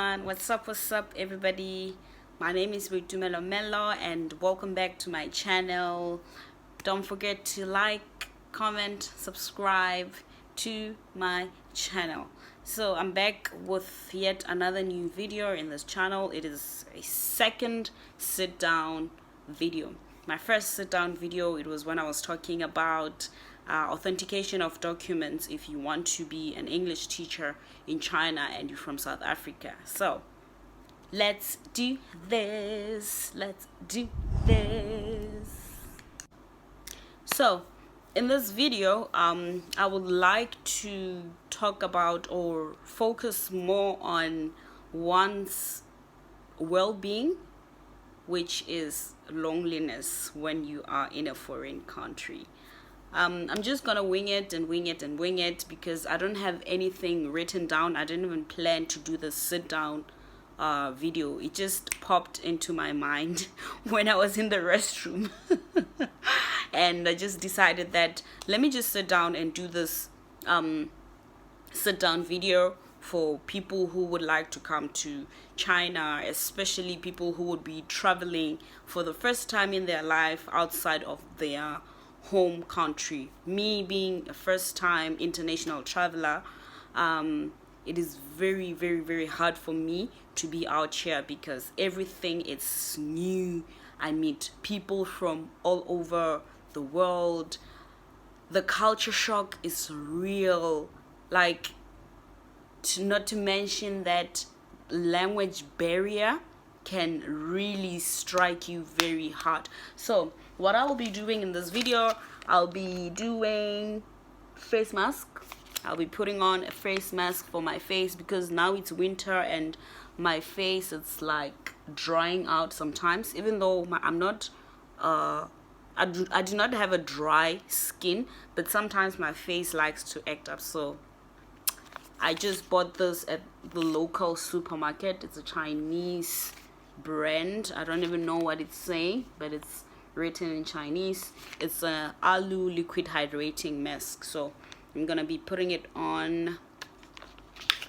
everyone, what's up everybody? My name is Ritumelo Melo and welcome back to my channel. Don't forget to like, comment, subscribe to my channel. So I'm back with yet another new video in this channel. It is a second sit down video. My first sit down video, it was when I was talking about authentication of documents if you want to be an English teacher in China and you're from South Africa. So let's do this. So in this video, I would like to talk about or focus more on one's well-being, which is loneliness when you are in a foreign country. I'm just gonna wing it because I don't have anything written down. I didn't even plan to do the sit down video. It just popped into my mind when I was in the restroom and I just decided that let me just sit down and do this sit down video for people who would like to come to China, especially people who would be traveling for the first time in their life outside of their home country. Me being a first time international traveler, it is very hard for me to be out here because everything is new. I meet people from all over the world. The culture shock is real, like not to mention that language barrier can really strike you very hard. So what I will be doing in this video, I'll be doing face mask. I'll be putting on a face mask for my face because now it's winter and my face it's like drying out sometimes, even though I'm not I do not have a dry skin, but sometimes my face likes to act up. So I just bought this at the local supermarket. It's a Chinese brand. I don't even know what it's saying, but it's written in Chinese. It's a Aloo liquid hydrating mask. So I'm gonna be putting it on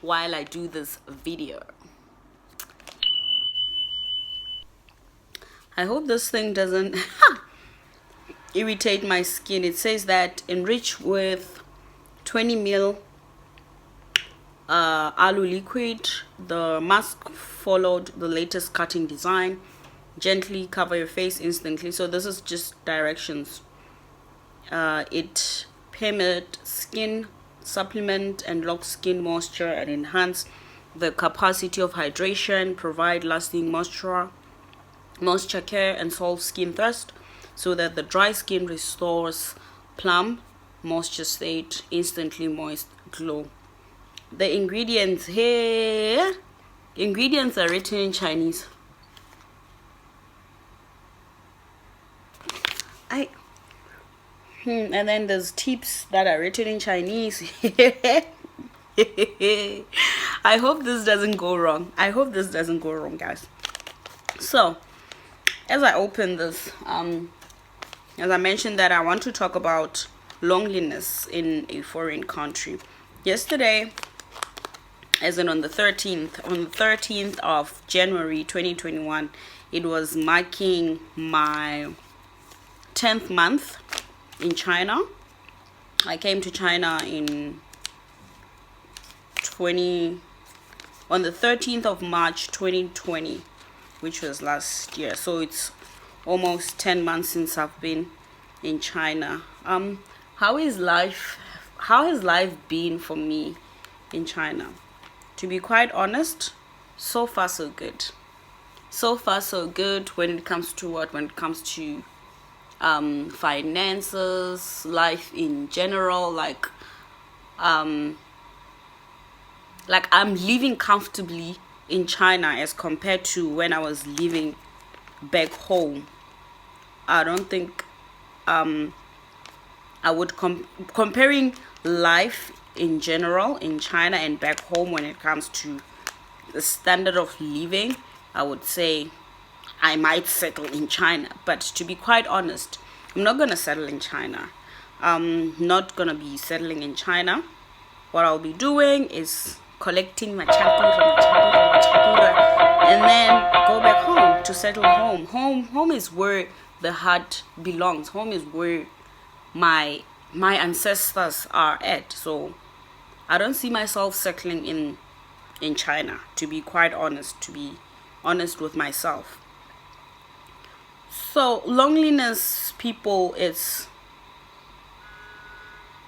while I do this video. I hope this thing doesn't irritate my skin. It says that enriched with 20 ml Aloo liquid. The mask followed the latest cutting design. Gently cover your face instantly. So this is just directions. It permeate skin, supplement and lock skin moisture and enhance the capacity of hydration, provide lasting moisture care and solve skin thirst so that the dry skin restores plump moisture state, instantly moist glow. The ingredients here, ingredients are written in Chinese. And then there's tips that are written in Chinese. I hope this doesn't go wrong. Guys. So as I open this, as I mentioned that I want to talk about loneliness in a foreign country. Yesterday, as in on the 13th of January 2021, it was marking my 10th month in China. I came to China on the 13th of March 2020, which was last year. So it's almost 10 months since I've been in China. How has life been for me in China? To be quite honest, so far so good. When it comes to finances, life in general, like I'm living comfortably in China as compared to when I was living back home. I don't think I would comparing life in general in China and back home when it comes to the standard of living. I would say I might settle in China, but to be quite honest, I'm not gonna settle in China. I'm not gonna be settling in China. What I'll be doing is collecting my champion from the champion. and then go back home to settle home. Home is where the heart belongs. Home is where my ancestors are at. So I don't see myself settling in China, to be quite honest, with myself. So loneliness, people, is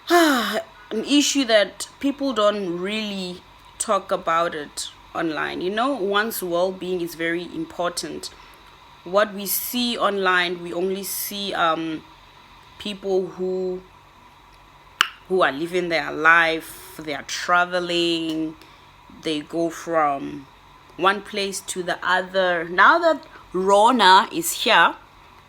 an issue that people don't really talk about it online. One's well-being is very important. What we see online, we only see people who are living their life, they are traveling, they go from one place to the other. Now that Rona is here,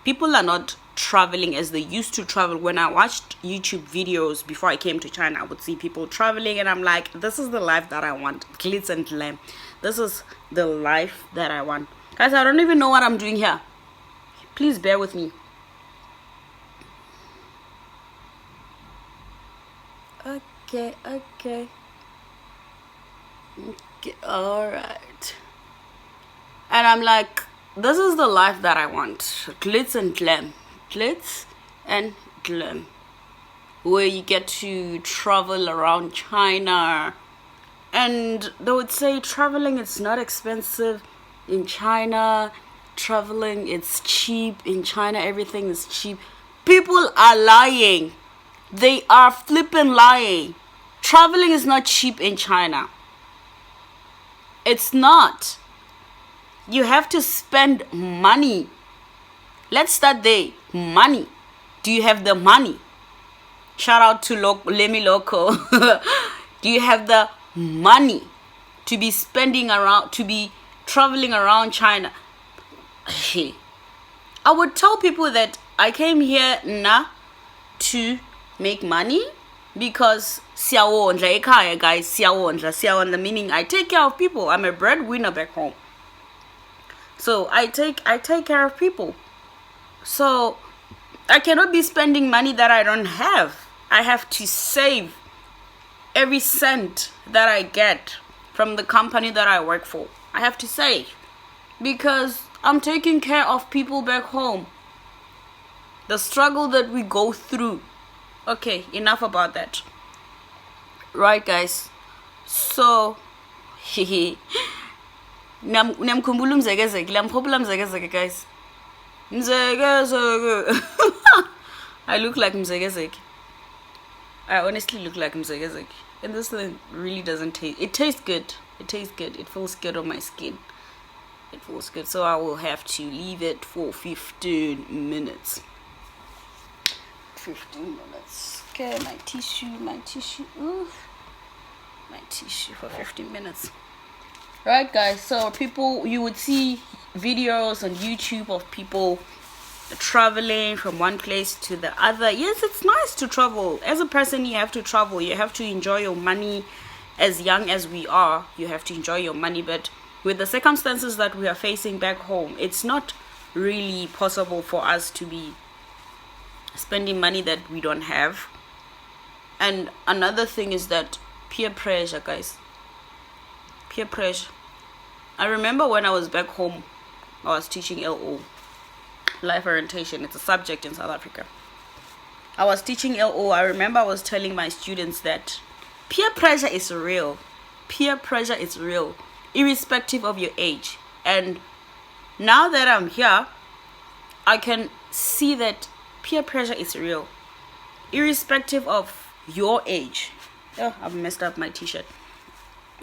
people are not traveling as they used to travel. When I watched YouTube videos before I came to China, I would see people traveling, and I'm like, this is the life that I want. Glitz and glam. This is the life that I want. Guys, I don't even know what I'm doing here. Please bear with me. Okay, all right. And I'm like, this is the life that I want. Glitz and glam. Glitz and glam. Where you get to travel around China. And they would say traveling is not expensive in China. Traveling, it's cheap. In China, everything is cheap. People are lying. They are flipping lying. Traveling is not cheap in China. It's not. You have to spend money. Let's start there. Money. Do you have the money? Shout out to Lemi Loco. Do you have the money to be to be traveling around China? I would tell people that I came here to make money, because siyawondla ekhaya, guys. Siyawondla meaning I take care of people. I'm a breadwinner back home. So I take care of people. So I cannot be spending money that I don't have. I have to save every cent that I get from the company that I work for. I have to save, because I'm taking care of people back home. The struggle that we go through. Okay, enough about that. Right, guys. So, Namkumbulu mzegezege, guys. Mzegezege. I look like mzegezege. I honestly look like mzegezege. And this thing really doesn't taste. It tastes good. It tastes good. It feels good on my skin. It feels good. So I will have to leave it for 15 minutes. 15 minutes. Okay, my tissue. Oof. My tissue for 15 minutes. Right, guys. So people, you would see videos on YouTube of people traveling from one place to the other. Yes, it's nice to travel. As a person, you have to travel. You have to enjoy your money. As young as we are, you have to enjoy your money. But with the circumstances that we are facing back home, it's not really possible for us to be spending money that we don't have. And another thing is that peer pressure, guys. Peer pressure. I remember when I was back home, I was teaching LO, life orientation. It's a subject in South Africa. I was teaching LO. I remember I was telling my students that peer pressure is real. Peer pressure is real, irrespective of your age. And now that I'm here, I can see that peer pressure is real, irrespective of your age. Oh, I've messed up my t-shirt.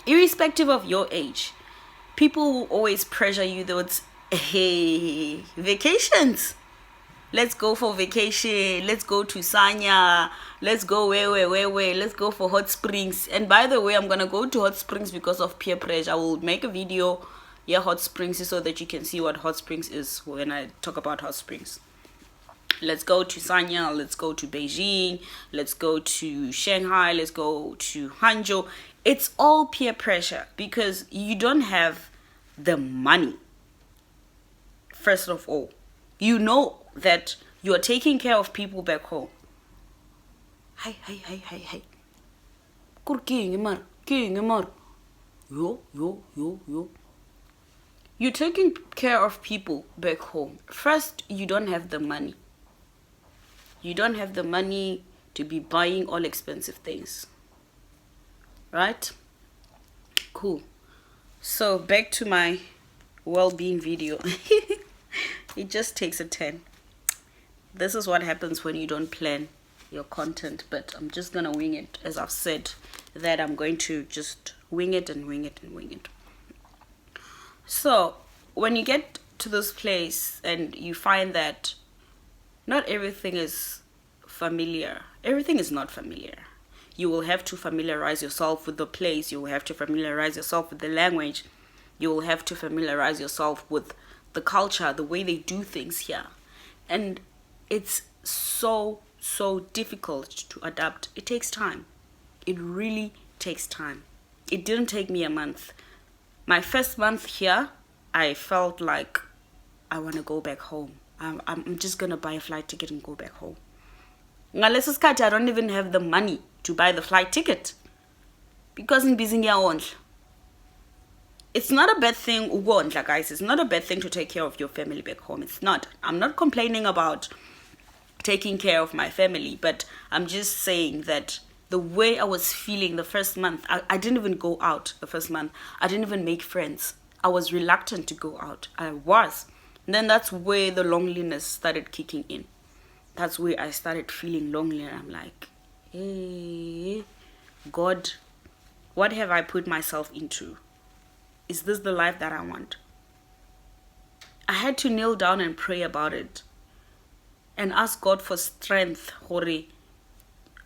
Irrespective of your age, people will always pressure you. Towards, hey, vacations. Let's go for vacation. Let's go to Sanya. Let's go where. Let's go for hot springs. And by the way, I'm going to go to hot springs because of peer pressure. I will make a video, hot springs, so that you can see what hot springs is when I talk about hot springs. Let's go to Sanya. Let's go to Beijing. Let's go to Shanghai. Let's go to Hangzhou. It's all peer pressure because you don't have the money. First of all, you know that you are taking care of people back home. Hey. Kur king mar. Yo. You're taking care of people back home. First, you don't have the money. You don't have the money to be buying all expensive things. Right? Cool. So back to my well-being video. It just takes a 10. This is what happens when you don't plan your content, but I'm just gonna wing it. As I've said, that I'm going to just wing it and wing it and wing it. So when you get to this place and you find that not everything is familiar, everything is not familiar. You will have to familiarize yourself with the place. You will have to familiarize yourself with the language. You will have to familiarize yourself with the culture, the way they do things here. And it's so difficult to adapt. It takes time. It really takes time. It didn't take me a month. My first month here, I felt like I want to go back home. I'm just going to buy a flight ticket and go back home. Ngaleso sikhathi I don't even have the money to buy the flight ticket because I'm busy ngiyawondla. It's not a bad thing, ukondla, guys. It's not a bad thing to take care of your family back home. It's not. I'm not complaining about taking care of my family, but I'm just saying that the way I was feeling the first month, I didn't even go out the first month. I didn't even make friends. I was reluctant to go out. I was. And then that's where the loneliness started kicking in. That's where I started feeling lonely. And I'm like, hey, God, what have I put myself into? Is this the life that I want? I had to kneel down and pray about it and ask God for strength. Hore,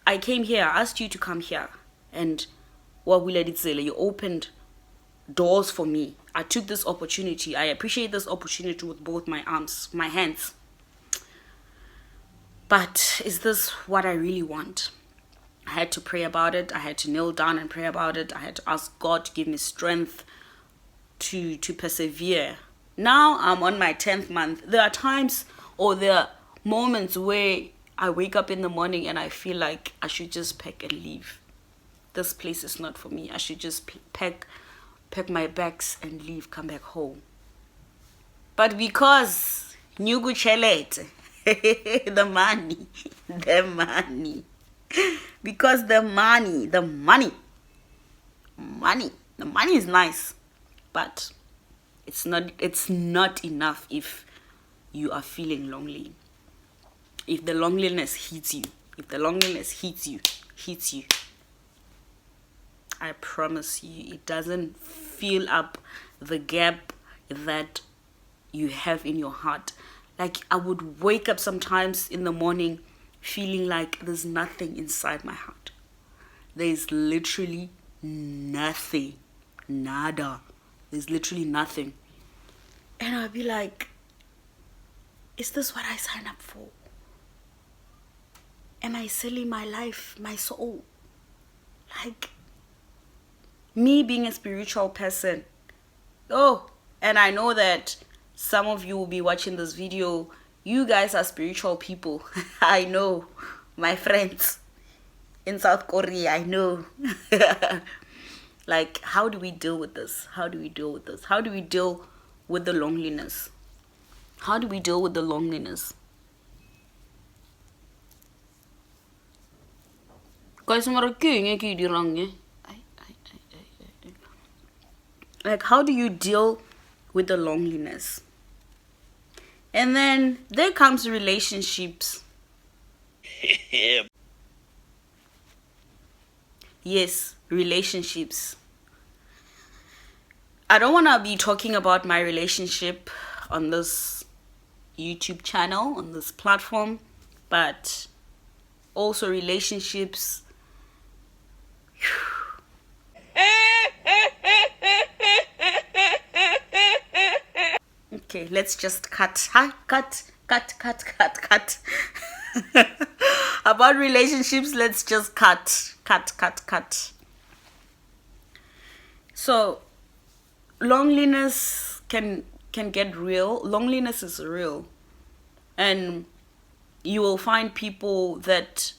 I came here, I asked you to come here, and you opened doors for me. I took this opportunity. I appreciate this opportunity with both my arms, my hands. But is this what I really want? I had to pray about it. I had to kneel down and pray about it. I had to ask God to give me strength to persevere. Now I'm on my 10th month. There are times or there are moments where I wake up in the morning and I feel like I should just pack and leave. This place is not for me. I should just pack my bags and leave, come back home. But because nyugu chelete, the money, because the money is nice, but it's not enough if you are feeling lonely. If the loneliness hits you, I promise you, it doesn't fill up the gap that you have in your heart. Like, I would wake up sometimes in the morning feeling like there's nothing inside my heart. There's literally nothing. Nada. There's literally nothing. And I'll be like, is this what I signed up for? Am I selling my life, my soul? Like, me being a spiritual person. Oh, and I know that some of you will be watching this video. You guys are spiritual people. I know, my friends in South Korea, I know. Like, how do we deal with this? How do we deal with this? How do we deal with the loneliness? How do we deal with the loneliness? Guys, like, how do you deal with the loneliness? And then there comes relationships. Yes, relationships. I don't want to be talking about my relationship on this YouTube channel, on this platform, but also relationships. Okay, let's just cut. About relationships, let's just cut. So, loneliness can get real. Loneliness is real. And you will find people that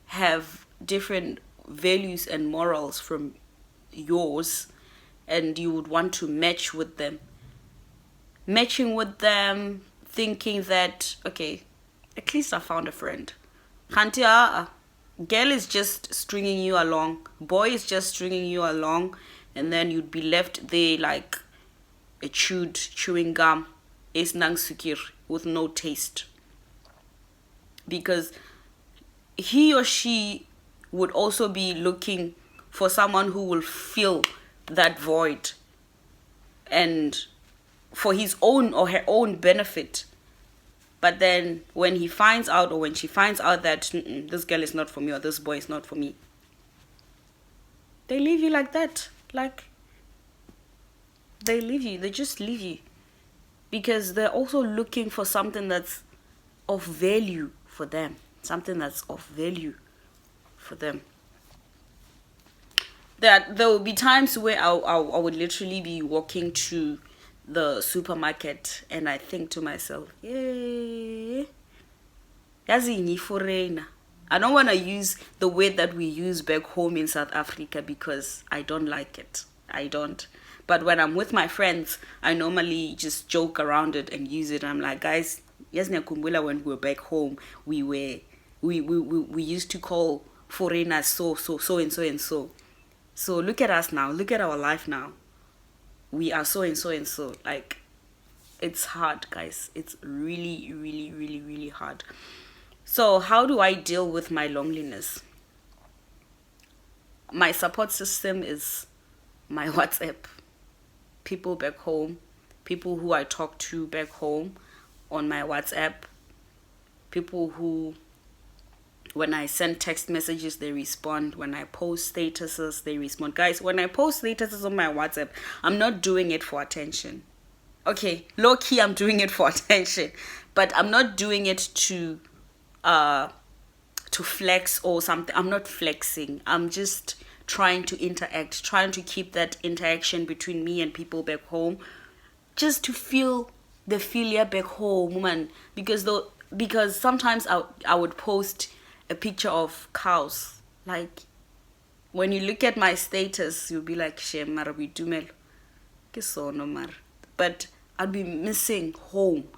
have different values and morals from yours, and you would want to match with them. matching with them, thinking that, okay, at least I found a friend. Girl is just stringing you along, boy is just stringing you along, and then you'd be left there like a chewing gum, with no taste. Because he or she would also be looking for someone who will fill that void, and for his own or her own benefit. But then when he finds out, or when she finds out that this girl is not for me, or this boy is not for me, they leave you like that. Like, they just leave you, because they're also looking for something that's of value for them, something that's of value for them. There will be times where I would literally be walking to the supermarket and I think to myself, yeah, I don't want to use the word that we use back home in South Africa because I don't like it. I don't. But when I'm with my friends, I normally just joke around it and use it. I'm like, guys, yes, when we were back home, we used to call foreigners so and so and so. So look at us now. Look at our life now. We are so and so and so. Like, it's hard, guys. It's really, really, really, really hard. So how do I deal with my loneliness? My support system is my WhatsApp. People back home. People who I talk to back home on my WhatsApp. People who, when I send text messages, they respond. When I post statuses, they respond. Guys, when I post statuses on my WhatsApp, I'm not doing it for attention. Okay, low key, I'm doing it for attention, but I'm not doing it to flex or something. I'm not flexing. I'm just trying to interact, trying to keep that interaction between me and people back home, just to feel the filia back home, woman. Because sometimes I would post a picture of cows. Like, when you look at my status, you'll be like, "Shem mara we dumelo ke sono mar." But I'll be missing home.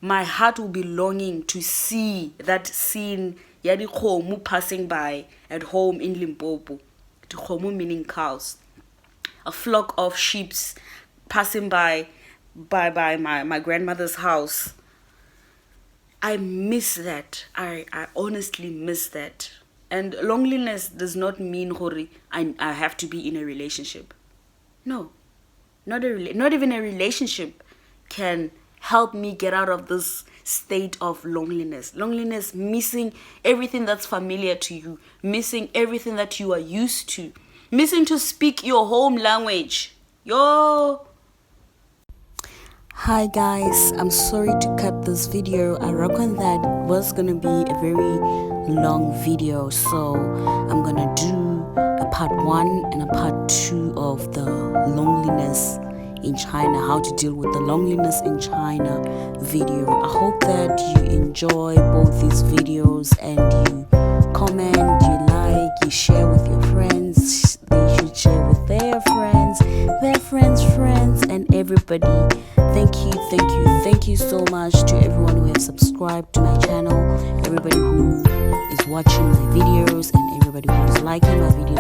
My heart will be longing to see that scene, ya dikgomo passing by at home in Limpopo. Dikgomo meaning cows. A flock of sheep passing by my grandmother's house. I miss that. I honestly miss that. And loneliness does not mean hori I have to be in a relationship. No. Not even a relationship can help me get out of this state of loneliness. Loneliness, missing everything that's familiar to you, missing everything that you are used to, missing to speak your home language. Hi guys, I'm sorry to cut this video. I reckon that was gonna be a very long video, so I'm gonna do a part 1 and a part 2 of the loneliness in China, how to deal with the loneliness in China video. I hope that you enjoy both these videos and you comment, you like, you share with your friends. They should share with their friends, and everybody. Thank you so much to everyone who has subscribed to my channel, everybody who is watching my videos, and everybody who is liking my videos.